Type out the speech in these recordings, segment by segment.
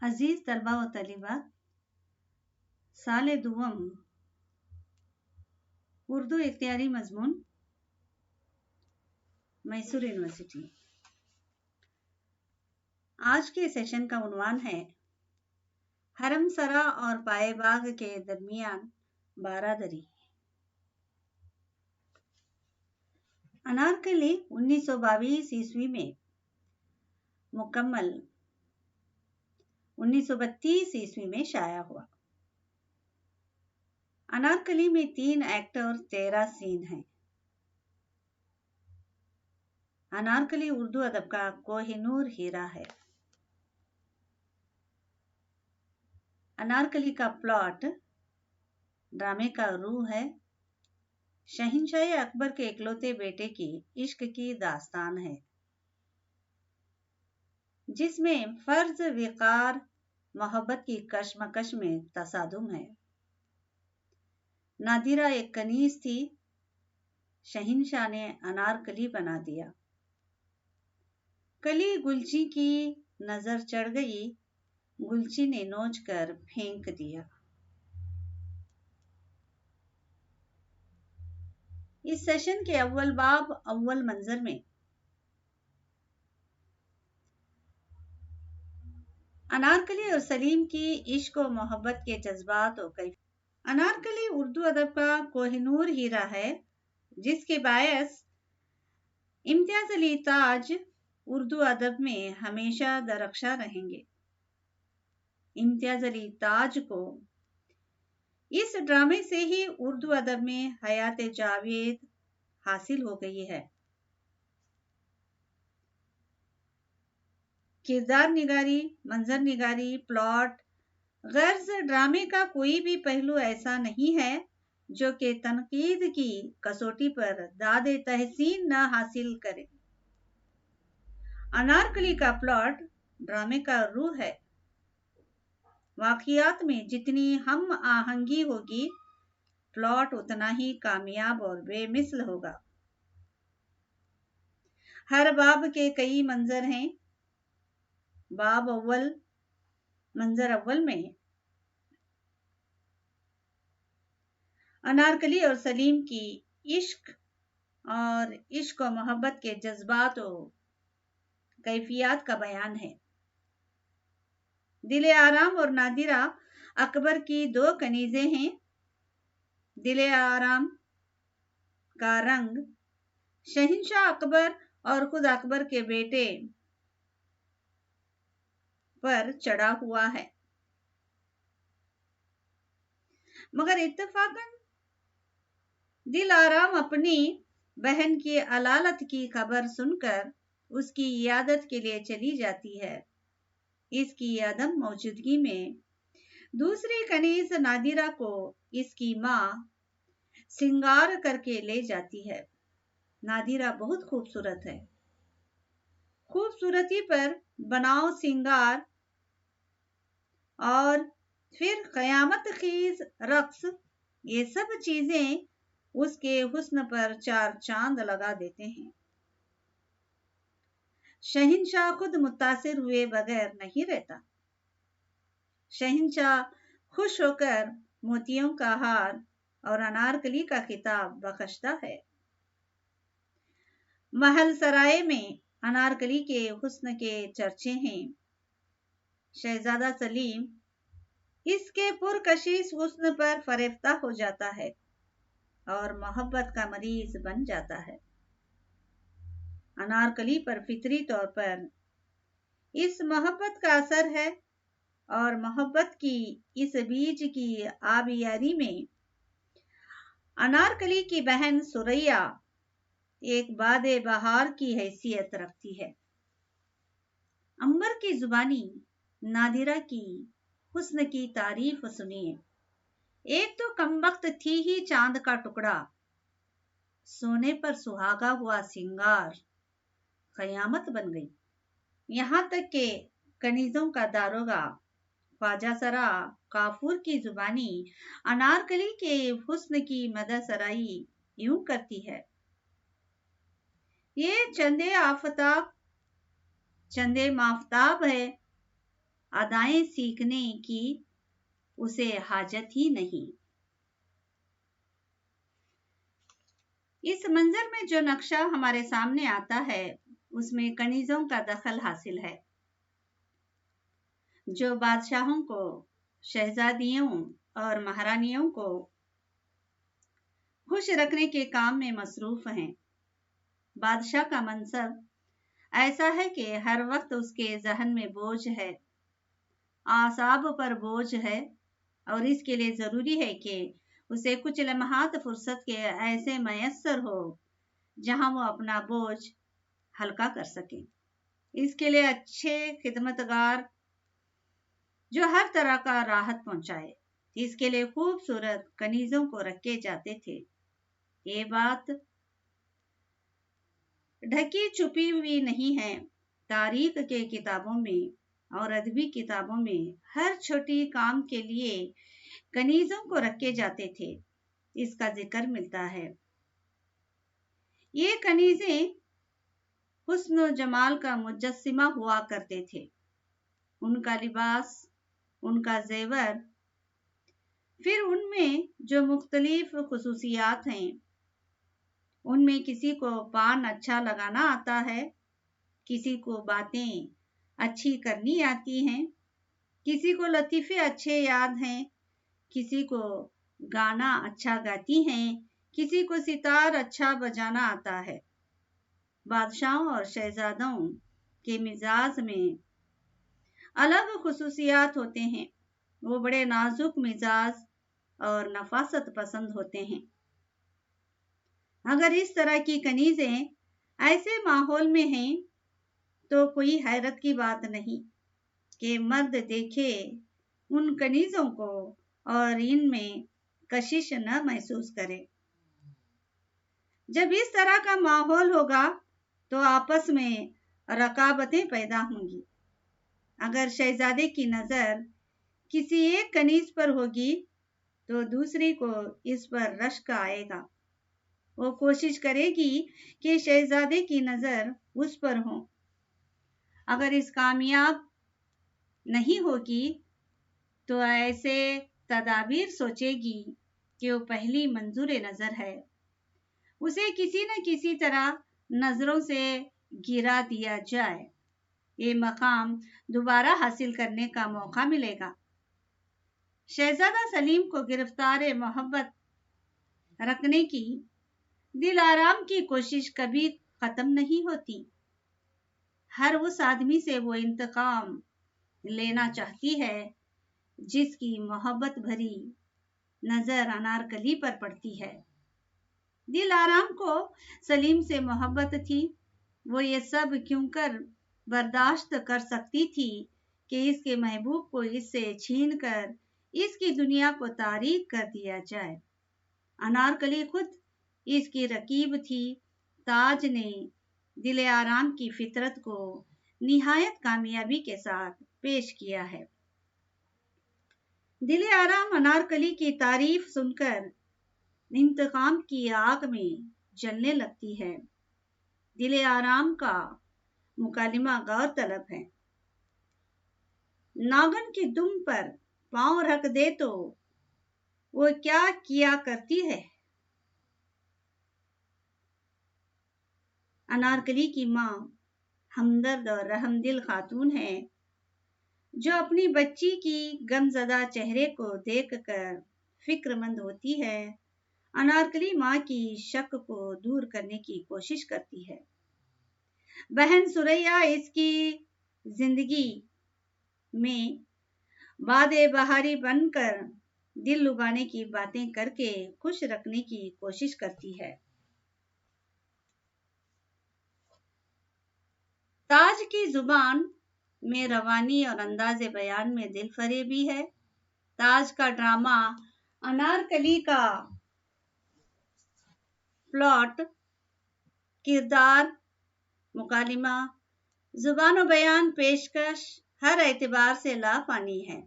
عزیز طلبہ و طالبات، سال دوم اردو اختیاری مضمون، میسور یونیورسٹی۔ آج کے سیشن کا عنوان ہے حرم سرا اور پائے باغ کے درمیان بارادری۔ انارکلی 1922 عیسوی میں مکمل 1932 عیسوی میں شائع ہوا۔ انارکلی میں 3 ایکٹ اور 13 سین ہیں۔ انارکلی اردو ادب کا کوہ نور ہیرا ہے۔ انارکلی کا پلاٹ ڈرامے کا روح ہے۔ شہنشاہ اکبر کے اکلوتے بیٹے کی عشق کی داستان ہے، جس میں فرض وقار محبت کی کشمکش میں تصادم ہے۔ نادرہ ایک کنیز تھی، شہنشاہ نے انارکلی بنا دیا۔ کلی گلچی کی نظر چڑھ گئی، گلچی نے نوچ کر پھینک دیا۔ اس سیشن کے اول باب اول منظر میں انارکلی اور سلیم کی عشق و محبت کے جذبات و کیفیت۔ انارکلی اردو ادب کا کوہ نور ہیرا ہے، جس کے باعث امتیاز علی تاج اردو ادب میں ہمیشہ درخشاں رہیں گے۔ امتیاز علی تاج کو اس ڈرامے سے ہی اردو ادب میں حیات جاوید حاصل ہو گئی ہے۔ کردار نگاری، منظر نگاری، پلاٹ، غرض ڈرامے کا کوئی بھی پہلو ایسا نہیں ہے جو کہ تنقید کی کسوٹی پر داد تحسین نہ حاصل کرے۔ انارکلی کا پلاٹ ڈرامے کا روح ہے۔ واقعات میں جتنی ہم آہنگی ہوگی، پلاٹ اتنا ہی کامیاب اور بے مثل ہوگا۔ ہر باب کے کئی منظر ہیں۔ باب اول، منظر اول میں انارکلی اور سلیم کی عشق اور عشق و محبت کے جذبات و کیفیات کا بیان ہے۔ دل آرام اور نادرہ اکبر کی 2 کنیزیں ہیں۔ دل آرام کا رنگ شہنشاہ اکبر اور خود اکبر کے بیٹے پر چڑھا ہوا ہے، مگر اتفاقاً دل آرام اپنی بہن کی علالت کی خبر سن کر اس کی عیادت کے لیے چلی جاتی ہے۔ اس کی عدم موجودگی میں دوسری کنیز نادرہ کو اس کی ماں سنگار کر کے لے جاتی ہے۔ نادرہ بہت خوبصورت ہے۔ خوبصورتی پر بناؤ سنگار اور پھر قیامت خیز رقص، یہ سب چیزیں اس کے حسن پر 4 چاند لگا دیتے ہیں۔ شہنشاہ خود متاثر ہوئے بغیر نہیں رہتا۔ شہنشاہ خوش ہو کر موتیوں کا ہار اور انارکلی کا خطاب بخشتا ہے۔ محل سرائے میں انارکلی کے حسن کے چرچے ہیں۔ شہزادہ سلیم اس کے پرکشش حسن پر فریفتہ ہو جاتا ہے اور محبت کا مریض بن جاتا ہے۔ انارکلی پر فطری طور پر اس محبت کا اثر ہے اور محبت کی اس بیج کی آبیاری میں انارکلی کی بہن ثریا ایک باد بہار کی حیثیت رکھتی ہے۔ عنبر کی زبانی نادرہ کی حسن کی تعریف سنیے۔ ایک تو کمبخت تھی ہی چاند کا ٹکڑا، سونے پر سہاگا ہوا سنگار، قیامت بن گئی۔ یہاں تک کہ کنیزوں کا داروغہ خواجہ سرا کافور کی زبانی انارکلی کے حسن کی مدح سرائی یوں کرتی ہے: یہ چندے مافتاب ہے، अदाएं सीखने की उसे हाजत ही नहीं। इस मंजर में जो नक्शा हमारे सामने आता है उसमें कनीजों का दखल हासिल है, जो बादशाहों को, शहजादियों और महारानियों को खुश रखने के काम में मसरूफ हैं। बादशाह का मनसब ऐसा है कि हर वक्त उसके जहन में बोझ है, आसाब पर बोझ है, और इसके लिए जरूरी है कि उसे कुछ लम्हात फुर्सत के ऐसे मयस्सर हो जहां वो अपना बोझ हल्का कर सके। इसके लिए अच्छे खिदमतगार जो हर तरह का राहत पहुंचाए, इसके लिए खूबसूरत कनीजों को रखे जाते थे। ये बात ढकी छुपी हुई नहीं है। तारीख के किताबों में और अदबी किताबों में हर छोटी काम के लिए कनीजों को रखे जाते थे, इसका जिक्र मिलता है। ये कनीजे हुस्न जमाल का मुजस्सिमा हुआ करते थे। उनका लिबास, उनका जेवर, फिर उनमें जो मुख्तलिफ खुसूसियात हैं, उनमें किसी को पान अच्छा लगाना आता है, किसी को बातें अच्छी करनी आती हैं, किसी को लतीफ़े अच्छे याद हैं, किसी को गाना अच्छा गाती हैं, किसी को सितार अच्छा बजाना आता है। बादशाहों और शहजादों के मिजाज में अलग खुसूसियात होते हैं। वो बड़े नाजुक मिजाज और नफासत पसंद होते हैं। अगर इस तरह की कनीजें ऐसे माहौल में हैं तो कोई हैरत की बात नहीं कि मर्द देखे उन कनीजों को और इनमें कशिश न महसूस करे। जब इस तरह का माहौल होगा तो आपस में रकाबतें पैदा होंगी। अगर शहजादे की नजर किसी एक कनीज पर होगी तो दूसरी को इस पर रश्क आएगा। वो कोशिश करेगी कि शहजादे की नजर उस पर हो। अगर इस कामयाब नहीं होगी तो ऐसे तदाबीर सोचेगी कि वो पहली मंजूर नजर है, उसे किसी न किसी तरह नजरों से गिरा दिया जाए, ये मकाम दोबारा हासिल करने का मौका मिलेगा। शहजादा सलीम को गिरफ्तार मोहब्बत रखने की दिल आराम की कोशिश कभी खत्म नहीं होती। हर उस आदमी से वो इंतकाम लेना चाहती है जिसकी मोहब्बत भरी नजर अनारकली पर पड़ती है। दिल आराम को सलीम से मोहब्बत थी। वो ये सब क्यों कर बर्दाश्त कर सकती थी कि इसके महबूब को इससे छीन कर इसकी दुनिया को तारीक कर दिया जाए। अनारकली खुद इसकी रकीब थी। ताज ने दिल आराम की फितरत को निहायत कामयाबी के साथ पेश किया है। दिल आराम अनारकली की तारीफ सुनकर इंतकाम की आग में जलने लगती है। दिल आराम का मुकालिमा गौरतलब है। नागन की दुम पर पांव रख दे तो वो क्या किया करती है। अनारकली की माँ हमदर्द और रहमदिल खातून है जो अपनी बच्ची की गमजदा चेहरे को देखकर फिक्रमंद होती है। अनारकली माँ की शक को दूर करने की कोशिश करती है। बहन सुरैया इसकी जिंदगी में बादे बहारी बनकर दिल लुभाने की बातें करके खुश रखने की कोशिश करती है। ताज की जुबान में रवानी और अंदाज़े बयान में दिलफरेबी है। ताज का ड्रामा अनारकली का प्लॉट, किरदार, मुकालिमा, जुबान और बयान, पेशकश हर एतबार से लाफानी है।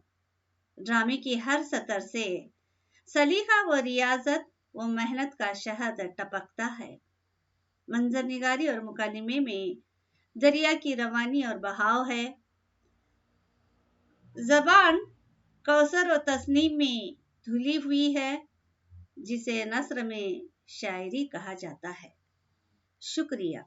ड्रामे की हर सतर से सलीका व रियाजत व मेहनत का शहद टपकता है। मंजर निगारी और मुकालिमे में दरिया की रवानी और बहाव है। زبان کوثر و تسنیم میں دھلی ہوئی ہے جسے نثر میں شاعری کہا جاتا ہے۔ شکریہ۔